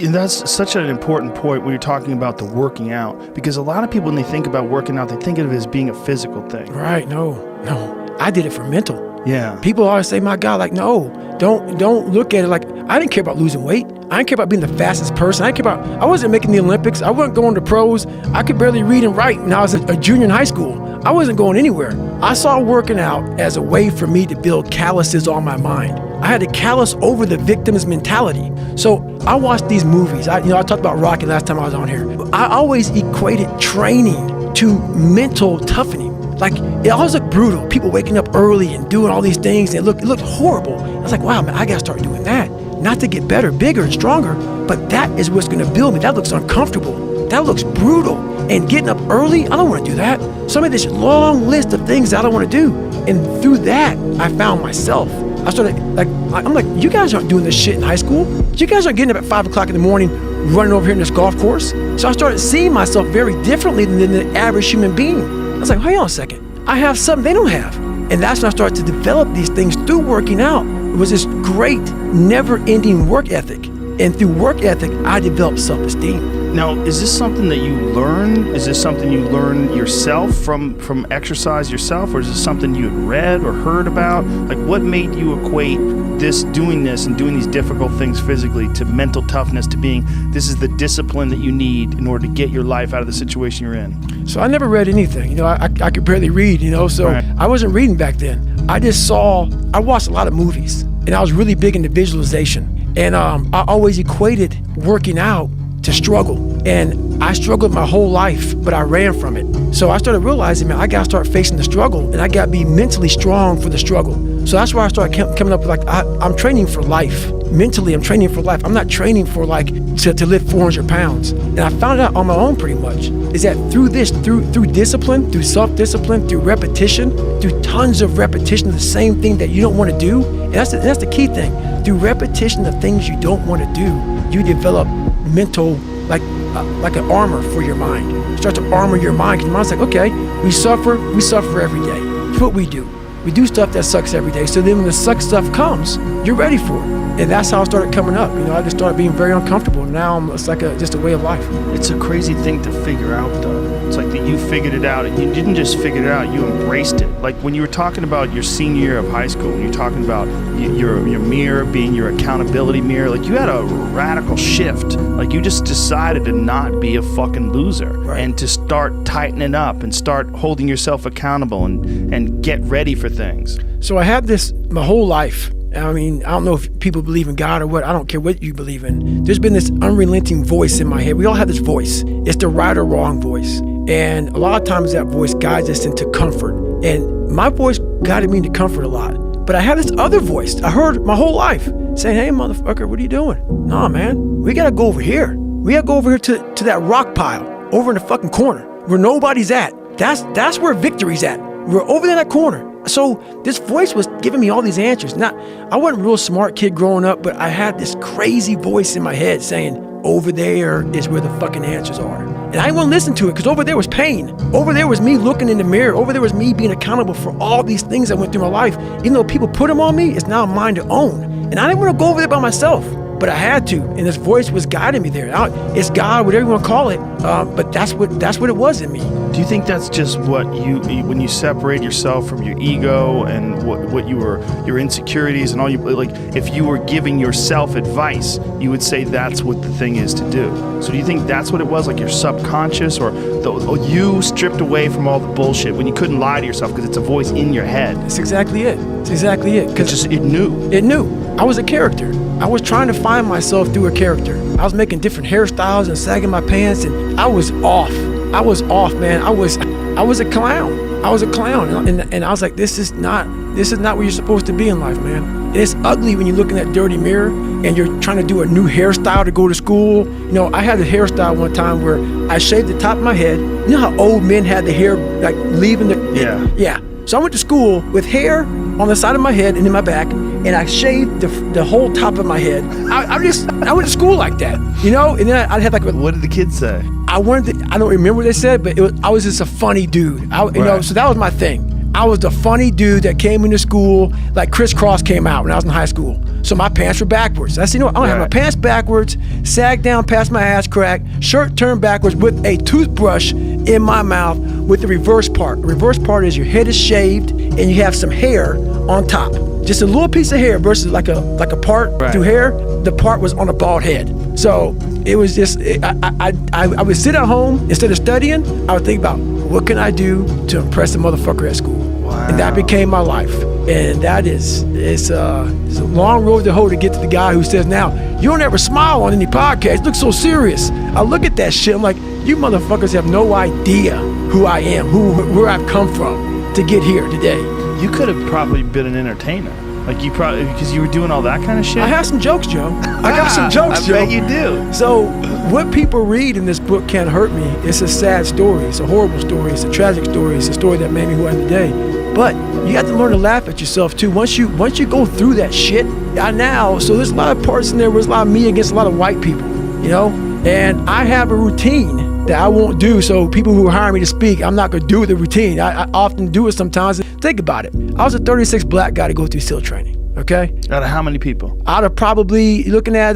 And that's such an important point when you're talking about the working out, because a lot of people, when they think about working out, they think of it as being a physical thing. Right, no. I did it for mental. Yeah. People always say, my God, like, no, don't look at it like, I didn't care about losing weight. I didn't care about being the fastest person. I wasn't making the Olympics. I wasn't going to pros. I could barely read and write when I was a junior in high school. I wasn't going anywhere. I saw working out as a way for me to build calluses on my mind. I had to callous over the victim's mentality. So I watched these movies. I talked about Rocky last time I was on here. I always equated training to mental toughening. Like, it always looked brutal. People waking up early and doing all these things, and it looked horrible. I was like, wow, man, I gotta start doing that. Not to get better, bigger, and stronger, but that is what's gonna build me. That looks uncomfortable. That looks brutal. And getting up early, I don't wanna do that. So I made this long list of things that I don't wanna do. And through that, I found myself. I started, I'm like, you guys aren't doing this shit in high school. You guys aren't getting up at 5 o'clock in the morning, running over here in this golf course. So I started seeing myself very differently than the average human being. I was like, hang on a second. I have something they don't have. And that's when I started to develop these things through working out. It was this great, never-ending work ethic. And through work ethic, I developed self-esteem. Now, is this something that you learn? Is this something you learn yourself from exercise yourself? Or is this something you had read or heard about? Like, what made you equate doing this and doing these difficult things physically to mental toughness, to being, this is the discipline that you need in order to get your life out of the situation you're in? So I never read anything. I could barely read, so right. I wasn't reading back then. I watched a lot of movies, and I was really big into visualization. And I always equated working out to struggle. And I struggled my whole life, but I ran from it. So I started realizing, man, I gotta start facing the struggle, and I gotta be mentally strong for the struggle. So that's why I started coming up with I'm training for life. Mentally, I'm training for life. I'm not training for to lift 400 pounds. And I found out on my own pretty much, is that through discipline, through self-discipline, through repetition, through tons of repetition of the same thing that you don't want to do, and that's the key thing. Through repetition of things you don't want to do, you develop mental, like an armor for your mind. You start to armor your mind, because your mind's like, okay, we suffer every day. That's what we do. We do stuff that sucks every day. So then when the suck stuff comes, you're ready for it. And that's how I started coming up. I just started being very uncomfortable. Now it's like just a way of life. It's a crazy thing to figure out, though. It's like that you figured it out, and you didn't just figure it out, you embraced it. Like when you were talking about your senior year of high school, when you're talking about your mirror being your accountability mirror, like you had a radical shift. Like you just decided to not be a fucking loser, right, and to start tightening up and start holding yourself accountable and get ready for things. So I had this my whole life. I mean, I don't know if people believe in God or what. I don't care what you believe in. There's been this unrelenting voice in my head. We all have this voice. It's the right or wrong voice. And a lot of times that voice guides us into comfort. And my voice guided me into comfort a lot. But I had this other voice I heard my whole life saying, hey, motherfucker, what are you doing? Nah, man, we got to go over here. We got to go over here to that rock pile over in the fucking corner where nobody's at. That's where victory's at. We're over there in that corner. So this voice was giving me all these answers. Now, I wasn't a real smart kid growing up, but I had this crazy voice in my head saying, over there is where the fucking answers are. And I didn't want to listen to it, because over there was pain. Over there was me looking in the mirror. Over there was me being accountable for all these things that went through my life. Even though people put them on me, it's now mine to own. And I didn't want to go over there by myself, but I had to. And this voice was guiding me there. It's God, whatever you want to call it, but that's what it was in me. Do you think that's just what when you separate yourself from your ego and what your insecurities and all if you were giving yourself advice, you would say that's what the thing is to do? So do you think that's what it was, like your subconscious, or you stripped away from all the bullshit when you couldn't lie to yourself because it's a voice in your head? That's exactly it. It's exactly it. Because it knew. It knew. I was a character. I was trying to find myself through a character. I was making different hairstyles and sagging my pants, and I was off. I was off, man. I was a clown. I was a clown, and I was like, this is not where you're supposed to be in life, man. And it's ugly when you look in that dirty mirror and you're trying to do a new hairstyle to go to school. I had a hairstyle one time where I shaved the top of my head. You know how old men had the hair like leaving the yeah. So I went to school with hair on the side of my head and in my back, and I shaved the whole top of my head. I went to school like that, and then I had What did the kids say? I don't remember what they said, but I was just a funny dude. Right. So that was my thing. I was the funny dude that came into school, like Criss Cross came out when I was in high school. So my pants were backwards. I said, you know what, I'm gonna have my pants backwards, sag down past my ass crack, shirt turned backwards with a toothbrush in my mouth with the reverse part. The reverse part is your head is shaved and you have some hair on top. Just a little piece of hair versus like a part through hair. The part was on a bald head. So it was just, I would sit at home, instead of studying, I would think about what can I do to impress the motherfucker at school. Wow. And that became my life. And that it's a long road to hoe to get to the guy who says, now, you don't ever smile on any podcast. You look so serious. I look at that shit, I'm like, you motherfuckers have no idea who I am, where I've come from to get here today. You could have probably been an entertainer. Like you probably, because you were doing all that kind of shit. I have some jokes, Joe. I got some jokes, Joe. I bet you do. So what people read in this book Can't Hurt Me. It's a sad story. It's a horrible story. It's a tragic story. It's a story that made me who I am today. But you have to learn to laugh at yourself too. Once you go through that shit, so there's a lot of parts in there where there's a lot of me against a lot of white people, you know? And I have a routine that I won't do. So people who hire me to speak, I'm not gonna do the routine. I often do it sometimes. Think about it. I was a 36 black guy to go through SEAL training, okay? Out of how many people? Out of probably, looking at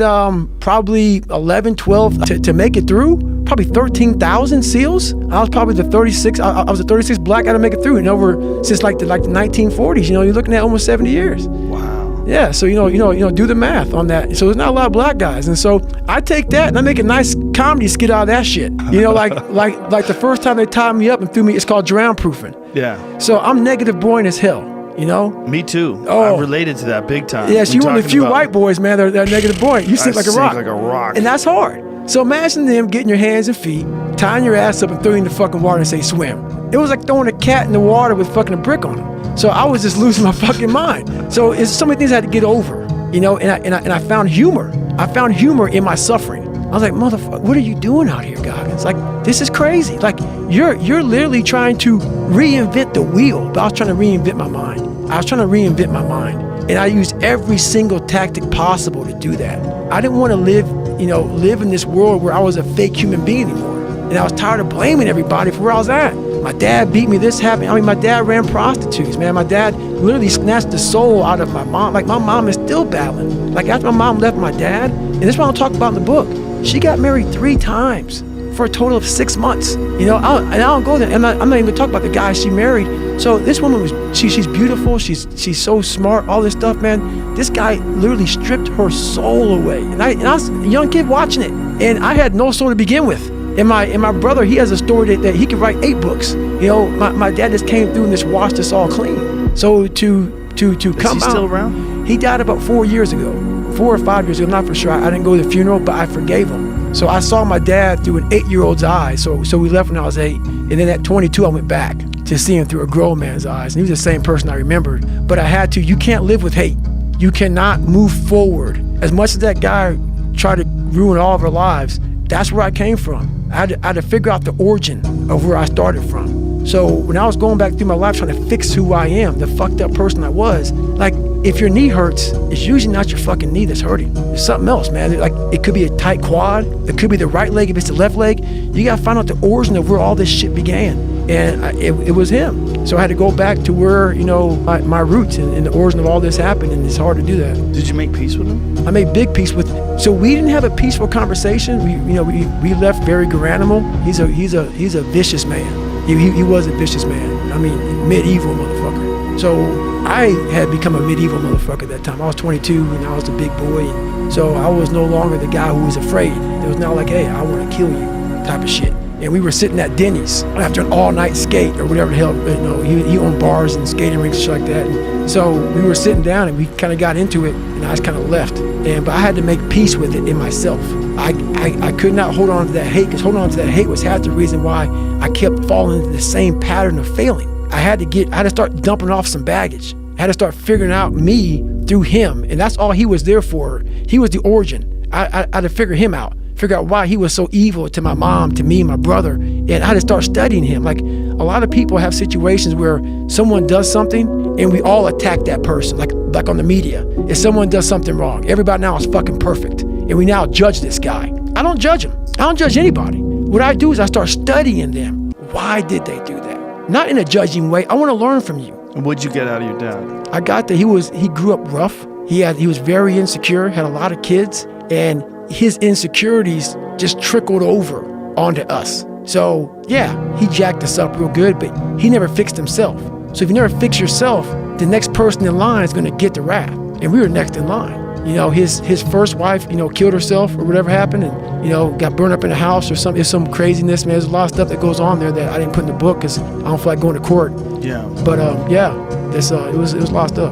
probably 11, 12, to make it through, probably 13,000 SEALs. I was probably the 36, I was the 36 black guy to make it through. And over, since like the 1940s, you know, you're looking at almost 70 years. Wow. Yeah, so you know, do the math on that. So there's not a lot of black guys, and so I take that and I make a nice comedy skit out of that shit. You know, like the first time they tied me up and threw me, it's called drown proofing. Yeah. So I'm negative boring as hell. You know. Me too. Oh. I'm related to that big time. Yes, you're one of the few white boys, man. They're negative boring. You sink like a rock. Like a rock. And that's hard. So imagine them getting your hands and feet, tying your ass up and throwing you in the fucking water and say swim. It was like throwing a cat in the water with fucking a brick on him. So I was just losing my fucking mind. So it's so many things I had to get over, you know, and I found humor. I found humor in my suffering. I was like, motherfucker, what are you doing out here, Goggins? Like, this is crazy. Like, you're literally trying to reinvent the wheel. But I was trying to reinvent my mind. And I used every single tactic possible to do that. I didn't want to live in this world where I was a fake human being anymore. And I was tired of blaming everybody for where I was at. My dad beat me, this happened. I mean, my dad ran prostitutes, man. My dad literally snatched the soul out of my mom. Like, my mom is still battling. Like, after my mom left my dad, and this is what I'll talk about in the book, she got married 3 times for a total of 6 months. You know, I don't go there. I'm not even gonna talk about the guy she married. So this woman she's beautiful. She's so smart. All this stuff, man. This guy literally stripped her soul away. And I was a young kid watching it, and I had no soul to begin with. And my brother, he has a story that he could write 8 books. You know, my dad just came through and just washed us all clean. So to come out. Is he still around? He died about 4 years ago. 4 or 5 years ago, I'm not for sure. I didn't go to the funeral, but I forgave him. So I saw my dad through an 8-year-old's eyes. So we left when I was 8. And then at 22, I went back to see him through a grown man's eyes. And he was the same person I remembered. But I had to, you can't live with hate. You cannot move forward. As much as that guy tried to ruin all of our lives, that's where I came from. I had to figure out the origin of where I started from. So when I was going back through my life trying to fix who I am, the fucked up person I was, like, if your knee hurts, it's usually not your fucking knee that's hurting. It's something else, man. Like, it could be a tight quad. It could be the right leg if it's the left leg. You gotta find out the origin of where all this shit began. And it was him. So I had to go back to where, you know, my roots and the origin of all this happened, and it's hard to do that. Did you make peace with him? I made big peace with. So we didn't have a peaceful conversation. We left very granimal. He's a vicious man. He was a vicious man. I mean, medieval motherfucker. So I had become a medieval motherfucker at that time. I was 22 and I was the big boy. And so I was no longer the guy who was afraid. It was not like, hey, I want to kill you type of shit. And we were sitting at Denny's after an all-night skate or whatever the hell, you know, he owned bars and skating rinks and shit like that. And so we were sitting down and we kind of got into it, and I just kind of left. But I had to make peace with it in myself. I could not hold on to that hate, because holding on to that hate was half the reason why I kept falling into the same pattern of failing. I had to start dumping off some baggage. I had to start figuring out me through him, and that's all he was there for. He was the origin. I had to figure him out. Figure out why he was so evil to my mom, to me, my brother, and I had to start studying him. Like, a lot of people have situations where someone does something and we all attack that person, like on the media. If someone does something wrong, everybody now is fucking perfect, and we now judge this guy. I don't judge him. I don't judge anybody. What I do is I start studying them. Why did they do that? Not in a judging way. I want to learn from you. And what'd you get out of your dad? I got that he grew up rough. He was very insecure, had a lot of kids, and his insecurities just trickled over onto us. So yeah, he jacked us up real good, but he never fixed himself. So if you never fix yourself, the next person in line is going to get the wrath, and we were next in line. You know, his first wife, you know, killed herself or whatever happened, and, you know, got burned up in a house or something. It's some craziness, man. There's a lot of stuff that goes on there that I didn't put in the book because I don't feel like going to court. Yeah. But yeah, it was a lot of stuff.